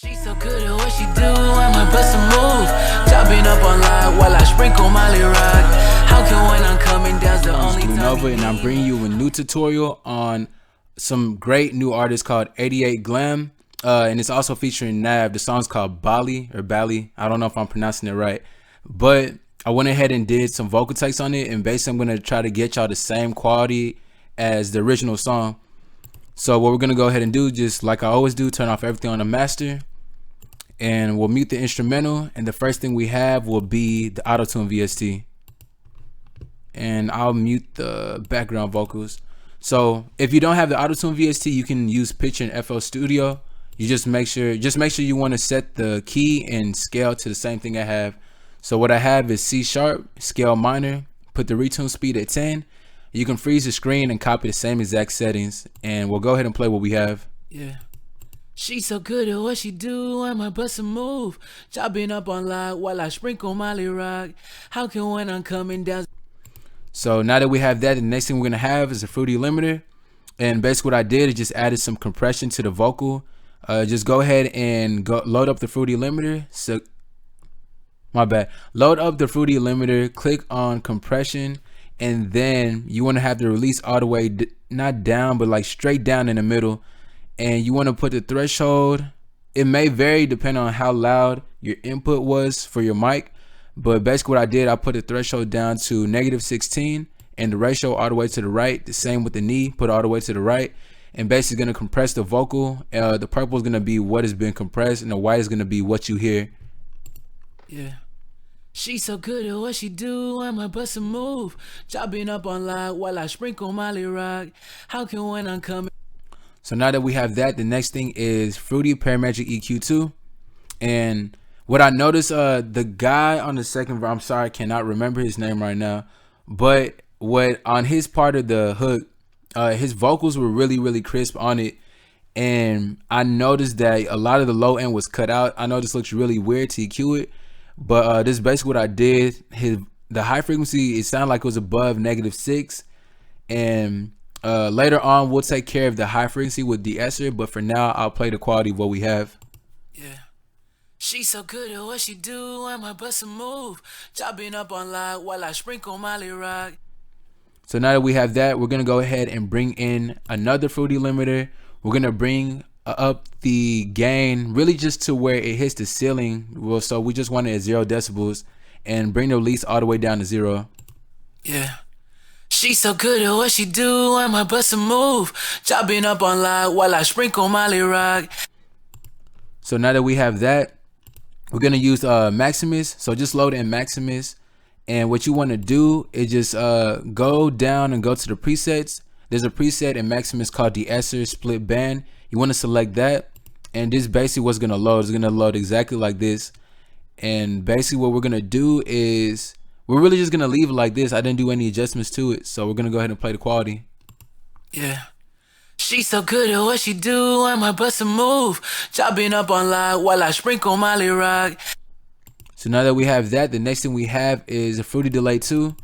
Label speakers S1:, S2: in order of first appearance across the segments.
S1: She's so good at what she do, I might bust a move. Chopping up on live while I sprinkle Molly rock. How can when I'm coming down's the only time
S2: Nova, and I'm bringing you a new tutorial on some great new artists called 88 Glam, and it's also featuring Nav. The song's called Bali or Bali. I don't know if I'm pronouncing it right, but I went ahead and did some vocal takes on it, and basically I'm gonna try to get y'all the same quality as the original song. So what we're gonna go ahead and do, just like I always do, turn off everything on the master, and we'll mute the instrumental, and the first thing we have will be the auto-tune VST, and I'll mute the background vocals. So if you don't have the auto-tune VST, you can use Picture in FL Studio. You just make sure you want to set the key and scale to the same thing I have. So what I have is C sharp, scale minor, put the retune speed at 10. You can freeze the screen and copy the same exact settings, and we'll go ahead and play what we have.
S1: Yeah. She's so good at what she do, I might bust a move. Chopping up on live while I sprinkle Molly rock. How can when I'm coming down.
S2: So now that we have that, the next thing we're gonna have is a fruity limiter, and basically what I did is just added some compression to the vocal. Just go ahead and load up the fruity limiter. So load up the fruity limiter, click on compression, and then you want to have the release all the way not down but like straight down in the middle, and you want to put the threshold. It may vary depending on how loud your input was for your mic, but basically what I did, I put the threshold down to -16 and the ratio all the way to the right. The same with the knee, put all the way to the right, and basically gonna compress the vocal. The purple is gonna be what has been compressed, and the white is gonna be what you hear.
S1: Yeah. She's so good at what she do, I might bust a move. Chopping up on live while I sprinkle Molly rock. How can when I'm coming.
S2: So now that we have that, the next thing is Fruity Parametric EQ2. And what I noticed, the guy on the second verse, I'm sorry, I cannot remember his name right now, but what on his part of the hook, his vocals were really crisp on it, and I noticed that a lot of the low end was cut out. I know this looks really weird to EQ it, but this is basically what I did. The high frequency, it sounded like it was above -6, and later on we'll take care of the high frequency with de-esser, but for now I'll play the quality of what we have.
S1: Yeah. She's so good at what she do, I might bust a move. Chopping up on live while I sprinkle Molly rock.
S2: So now that we have that, we're gonna go ahead and bring in another fruity limiter. We're gonna bring up the gain really just to where it hits the ceiling. Well, so we just want it at 0 decibels, and bring the release all the way down to 0.
S1: Yeah. She's so good at what she do, I might bust a move. Chopping up on live while I sprinkle Molly rock.
S2: So now that we have that, we're gonna use Maximus. So just load in Maximus, and what you want to do is just go down and go to the presets. There's a preset in Maximus called de-esser split band. You want to select that, and this basically what's gonna load. It's gonna load exactly like this, and basically what we're gonna do is we're really just gonna leave it like this. I didn't do any adjustments to it, so we're gonna go ahead and play the quality.
S1: Yeah. She's so good at what she do, I might bust a move. Chopping up on live while I sprinkle Molly rock.
S2: So now that we have that, the next thing we have is a fruity delay 2.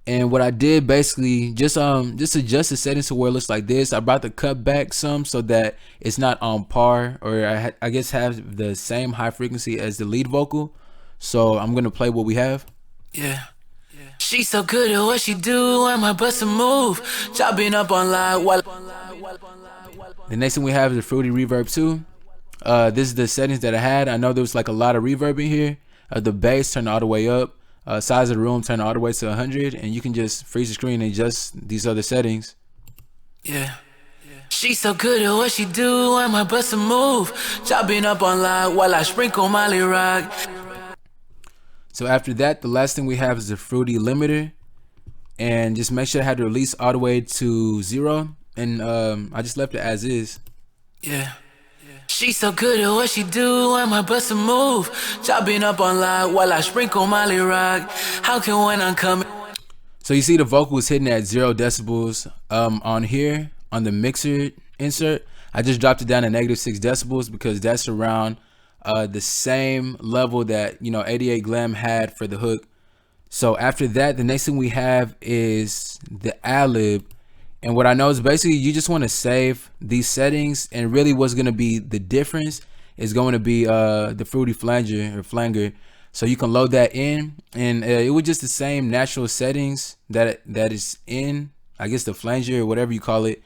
S2: And what I did basically just adjust the settings to where it looks like this. I brought the cut back some so that it's not on par, or I guess have the same high frequency as the lead vocal. So I'm gonna play what we have.
S1: Yeah. She's so good at what she do, I might bust a move. Chopping up on live while.
S2: The next thing we have is the fruity reverb 2. This is the settings that I had. I know there was like a lot of reverb in here. The bass turn all the way up. Size of the room turn all the way to 100, and you can just freeze the screen and adjust these other settings.
S1: Yeah. She's so good at what she do, I might bust a move. Chopping up on live while I sprinkle Molly rock.
S2: So after that, the last thing we have is the fruity limiter, and just make sure I had the release all the way to 0, and I just left it as is.
S1: Yeah. She's so good at what she do, I might bust a move. Chopping up on live while I sprinkle Molly rock. How can when I'm coming.
S2: So you see the vocal is hitting at 0 decibels. On here, on the mixer insert, I just dropped it down to -6 decibels because that's around the same level that 88 Glam had for the hook. So after that, the next thing we have is the ad-lib. And what I know is basically you just want to save these settings, and really what's going to be the difference is going to be the Fruity Flanger. So you can load that in, and it was just the same natural settings that is in, I guess, the flanger or whatever you call it.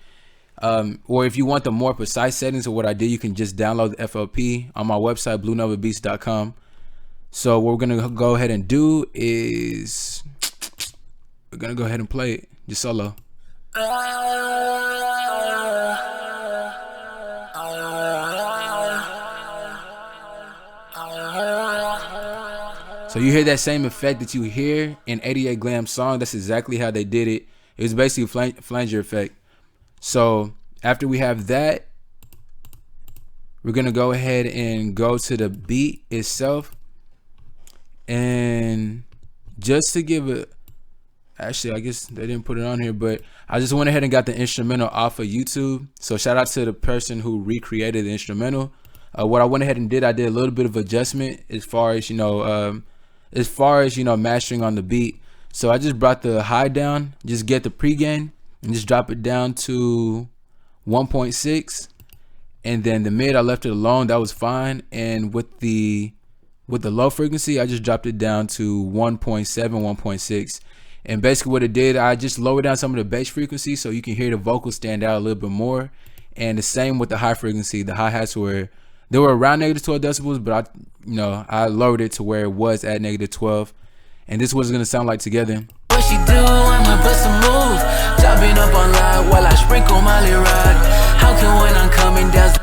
S2: Or if you want the more precise settings of what I did, you can just download the FLP on my website, bluenovabeats.com. So what we're gonna go ahead and do is we're gonna go ahead and play it just solo. So you hear that same effect that you hear in 88 Glam song. That's exactly how they did it. It was basically a flanger effect. So after we have that, we're gonna go ahead and go to the beat itself. And just to give it, actually I guess they didn't put it on here, but I just went ahead and got the instrumental off of YouTube. So shout out to the person who recreated the instrumental. What I went ahead and did, I did a little bit of adjustment as far as mastering on the beat. So I just brought the high down, just get the pre-gain, and just drop it down to 1.6, and then the mid I left it alone. That was fine. And with the low frequency, I just dropped it down to 1.7, 1.6. And basically what it did, I just lowered down some of the bass frequency so you can hear the vocals stand out a little bit more. And the same with the high frequency. The hi-hats were around -12 decibels, but I lowered it to where it was at -12. And this is what it's gonna sound like together.
S1: What she do, I'ma bust a move. Chopping up on live while I sprinkle Molly rock. How can when I'm coming down?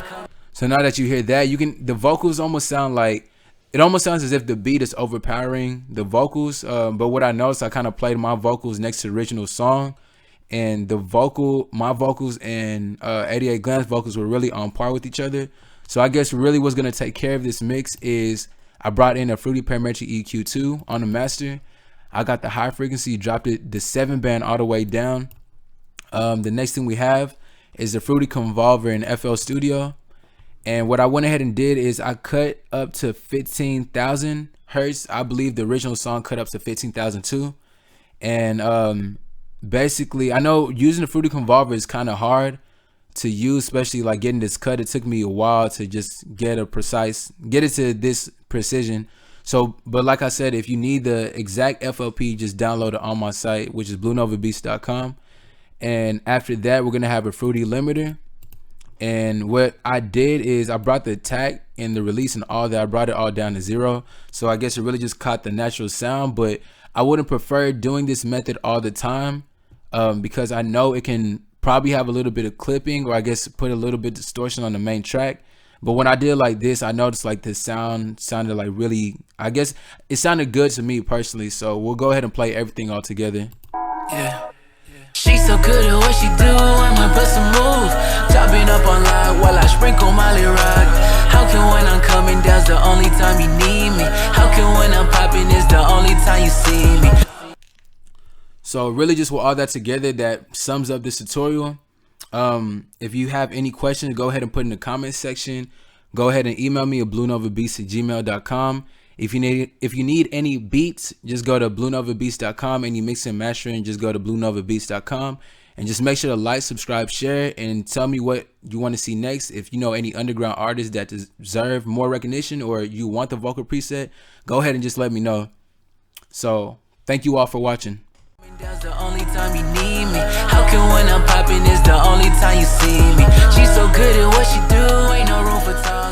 S2: So now that you hear that, the vocals almost sound like, it almost sounds as if the beat is overpowering the vocals. But what I noticed, I kind of played my vocals next to the original song, and my vocals and 88 Glam's vocals were really on par with each other. So I guess really what's gonna take care of this mix is I brought in a Fruity Parametric EQ2 on the master. I got the high frequency, dropped it the 7-band all the way down. The next thing we have is the Fruity Convolver in FL Studio. And what I went ahead and did is I cut up to 15,000 hertz. I believe the original song cut up to 15,000 too. And basically, I know using the Fruity Convolver is kind of hard to use, especially like getting this cut. It took me a while to just get it to this precision. So, but like I said, if you need the exact FLP, just download it on my site, which is bluenovabeats.com. And after that, we're gonna have a Fruity limiter. And what I did is I brought the attack and the release and all that, I brought it all down to 0. So I guess it really just caught the natural sound, but I wouldn't prefer doing this method all the time, because I know it can probably have a little bit of clipping, or I guess put a little bit of distortion on the main track. But when I did like this, I noticed like the sound sounded like really, I guess it sounded good to me personally. So we'll go ahead and play everything all together.
S1: Yeah. She's so good at what she do, I'ma bust a move. Chopping up on live while I sprinkle Molly rock. How can when I'm coming down's the only time you need me? How can when I'm popping is the only time you see me?
S2: So really just with all that together, that sums up this tutorial. If you have any questions, go ahead and put in the comment section. Go ahead and email me at bluenovabeats@gmail.com. If you need any beats, just go to bluenovabeats.com. Any mix and mastering, just go to bluenovabeats.com. And just make sure to like, subscribe, share, and tell me what you want to see next. If you know any underground artists that deserve more recognition, or you want the vocal preset, go ahead and just let me know. So thank you all for watching.
S1: That's the only time you need me. How can when I'm popping is the only time you see me? She's so good at what she do, ain't no room for talk.